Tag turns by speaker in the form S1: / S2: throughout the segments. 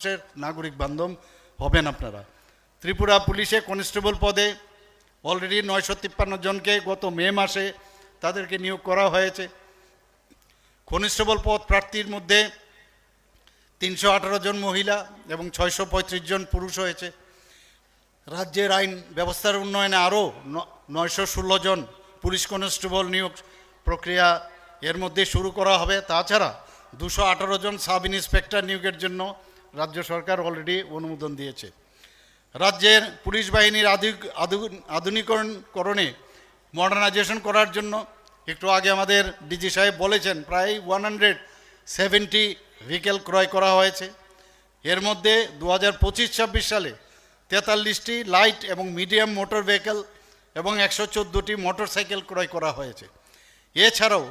S1: নাগরিক বান্ধব হবেন আপনারা। ত্রিপুরা পুলিশে কনস্টেবল পদে অলরেডি 953 জনকে গত মে মাসে তাদেরকে নিয়োগ করা হয়েছে। কনস্টেবল পদ প্রার্থীর মধ্যে 318 জন মহিলা এবং 635 জন পুরুষ হয়েছে। রাজ্যের আইন ব্যবস্থার উন্নয়নে আরও 916 জন পুলিশ কনস্টেবল নিয়োগ প্রক্রিয়া এর মধ্যে শুরু করা হবে। তাছাড়া 218 জন সাব ইন্সপেক্টর নিয়োগের জন্য রাজ্য সরকার অলরেডি অনুমোদন দিয়েছে। রাজ্যের পুলিশ বাহিনীর আধুনিকরণে মডার্নাইজেশন করার জন্য একটু আগে আমাদের ডিজি সাহেব বলেছেন প্রায় 170 ভেহিকেল ক্রয় করা হয়েছে। এর মধ্যে 2025-26 সালে 43টি লাইট এবং মিডিয়াম মোটর ভেহিকেল এবং 114টি মোটরসাইকেল ক্রয় করা হয়েছে। এছাড়াও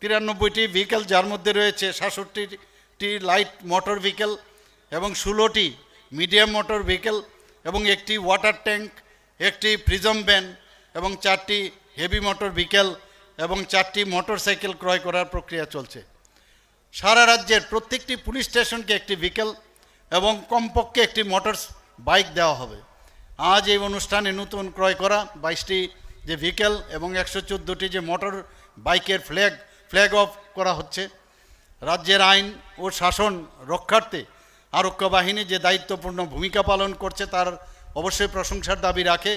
S1: 93টি ভেহিকেল, যার মধ্যে রয়েছে 66টি লাইট মোটর ভেহিকেল এবং 16টি মিডিয়াম মোটর ভেহিকেল এবং একটি ওয়াটার ট্যাঙ্ক, একটি প্রিজম ভ্যান এবং 4টি হেভি মোটর ভেহিকেল এবং 4টি মোটরসাইকেল ক্রয় করার প্রক্রিয়া চলছে। সারা রাজ্যের প্রত্যেকটি পুলিশ স্টেশনকে একটি ভেহিকেল এবং কমপক্ষে একটি মোটর বাইক দেওয়া হবে। আজ এই অনুষ্ঠানে নতুন ক্রয় করা 22টি যে ভেহিকেল এবং 114টি যে মোটর বাইকের ফ্ল্যাগ অফ করা হচ্ছে। রাজ্যের আইন ও শাসন রক্ষার্থে আরক্ষা বাহিনী যে দায়িত্বপূর্ণ ভূমিকা পালন করছে তার অবশ্যই প্রশংসার দাবি রাখে।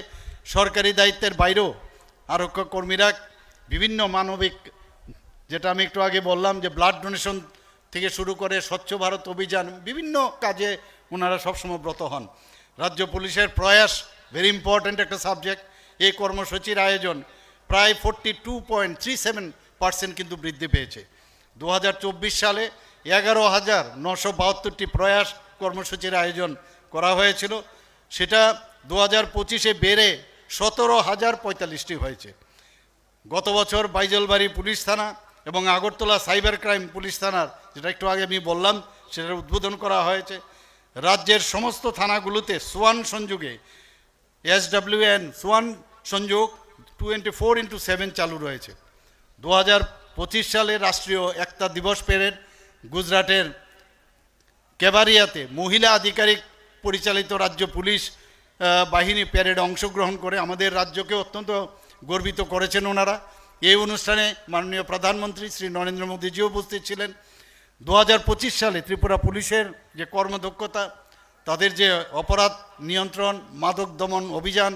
S1: সরকারি দায়িত্বের বাইরেও আরক্ষা কর্মীরা বিভিন্ন মানবিক, যেটা আমি একটু আগে বললাম যে ব্লাড ডোনেশন থেকে শুরু করে স্বচ্ছ ভারত অভিযান, বিভিন্ন কাজে ওনারা সবসময় ব্রত হন। রাজ্য পুলিশের প্রয়াস ভেরি ইম্পর্ট্যান্ট একটা সাবজেক্ট। এই কর্মসূচির আয়োজন প্রায় 42.37% কিন্তু বৃদ্ধি পেয়েছে। 2024 সালে 11,972টি প্রয়াস কর্মসূচির আয়োজন করা হয়েছিল, সেটা 2025-এ বেড়ে 17,045টি হয়েছে। গত বছর বাইজলবাড়ি পুলিশ থানা এবং আগরতলা সাইবার ক্রাইম পুলিশ থানার, যেটা একটু আগে আমি বললাম, সেটার উদ্বোধন করা হয়েছে। রাজ্যের সমস্ত থানাগুলোতে সোয়ান সংযোগে SWN সোয়ান সংযোগ 24/7 চালু রয়েছে। 2025 সালে রাষ্ট্রীয় একতা দিবস প্যারেড গুজরাটের কেবারিয়াতে মহিলা আধিকারিক পরিচালিত রাজ্য পুলিশ বাহিনী প্যারেডে অংশগ্রহণ করে আমাদের রাজ্যকে অত্যন্ত গর্বিত করেছেন ওনারা। এই অনুষ্ঠানে মাননীয় প্রধানমন্ত্রী শ্রী নরেন্দ্র মোদীজিও উপস্থিত ছিলেন। 2025 সালে ত্রিপুরা পুলিশের যে কর্মদক্ষতা, তাদের যে অপরাধ নিয়ন্ত্রণ, মাদক দমন অভিযান,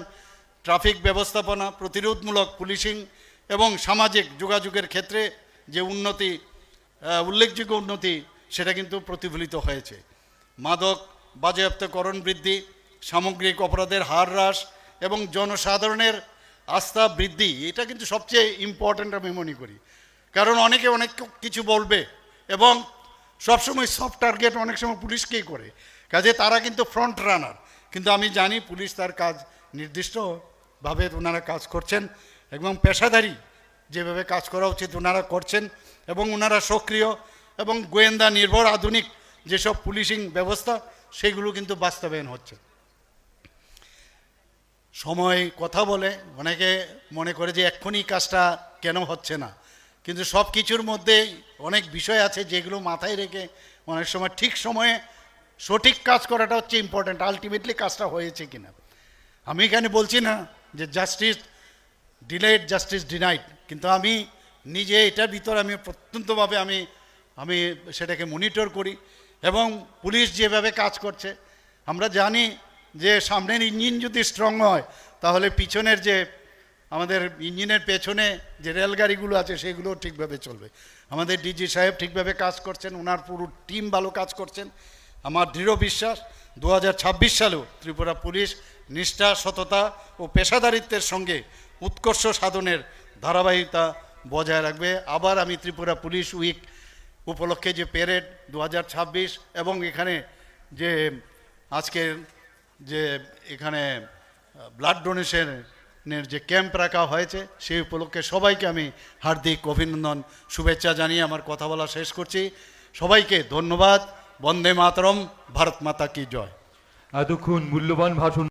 S1: ট্রাফিক ব্যবস্থাপনা, প্রতিরোধমূলক পুলিশিং এবং সামাজিক যোগাযোগের ক্ষেত্রে যে উন্নতি, উল্লেখযোগ্য উন্নতি, সেটা কিন্তু প্রতিফলিত হয়েছে। মাদক বাজেয়াপ্তকরণ বৃদ্ধি, সামগ্রিক অপরাধের হার হ্রাস এবং জনসাধারণের আস্থা বৃদ্ধি, এটা কিন্তু সবচেয়ে ইম্পর্ট্যান্ট আমি মনে করি। কারণ অনেকে অনেক কিছু বলবে এবং সবসময় সফট টার্গেট অনেক সময় পুলিশকেই করে, কাজে তারা কিন্তু ফ্রন্ট রানার। কিন্তু আমি জানি পুলিশ তার কাজ নির্দিষ্টভাবে ওনারা কাজ করছেন এবং পেশাদারি যেভাবে কাজ করা উচিত ওনারা করছেন এবং ওনারা সক্রিয় এবং গোয়েন্দা নির্ভর আধুনিক যেসব পুলিশিং ব্যবস্থা সেগুলো কিন্তু বাস্তবায়ন হচ্ছে। সময় কথা বলে, অনেকে মনে করে যে এক্ষুনি কাজটা কেন হচ্ছে না, কিন্তু সব কিছুর মধ্যে অনেক বিষয় আছে যেগুলো মাথায় রেখে অনেক সময় ঠিক সময়ে সঠিক কাজ করাটা হচ্ছে ইম্পর্ট্যান্ট। আলটিমেটলি কাজটা হয়েছে কিনা। আমি এখানে বলছি না যে জাস্টিস ডিলেড জাস্টিস ডিনাইড, কিন্তু আমি নিজে এটার ভিতর আমি প্রত্যন্তভাবে আমি সেটাকে মনিটর করি এবং পুলিশ যেভাবে কাজ করছে, আমরা জানি যে সামনের ইঞ্জিন যদি স্ট্রং হয় তাহলে পিছনের যে আমাদের ইঞ্জিনের পেছনে যে রেলগাড়িগুলো আছে সেগুলো ঠিকভাবে চলবে। আমাদের ডিজি সাহেব ঠিকভাবে কাজ করছেন, ওনার পুরো টিম ভালো কাজ করছেন। আমার দৃঢ় বিশ্বাস 2026 সালেও ত্রিপুরা পুলিশ নিষ্ঠা, সততা ও পেশাদারিত্বের সঙ্গে উৎকর্ষ সাধনের ধারাবাহিকতা বজায় রাখবে। আবার আমি ত্রিপুরা পুলিশ উইক উপলক্ষে যে প্যারেড 2026 এবং এখানে যে আজকের যে এখানে ব্লাড ডোনেশনের যে ক্যাম্প রাখা হয়েছে সেই উপলক্ষে সবাইকে আমি হার্দিক অভিনন্দন, শুভেচ্ছা জানিয়ে আমার কথা বলা শেষ করছি। সবাইকে ধন্যবাদ। বন্দে মাতরম, ভারত মাতা কি জয়।
S2: এতক্ষণ মূল্যবান ভাষণ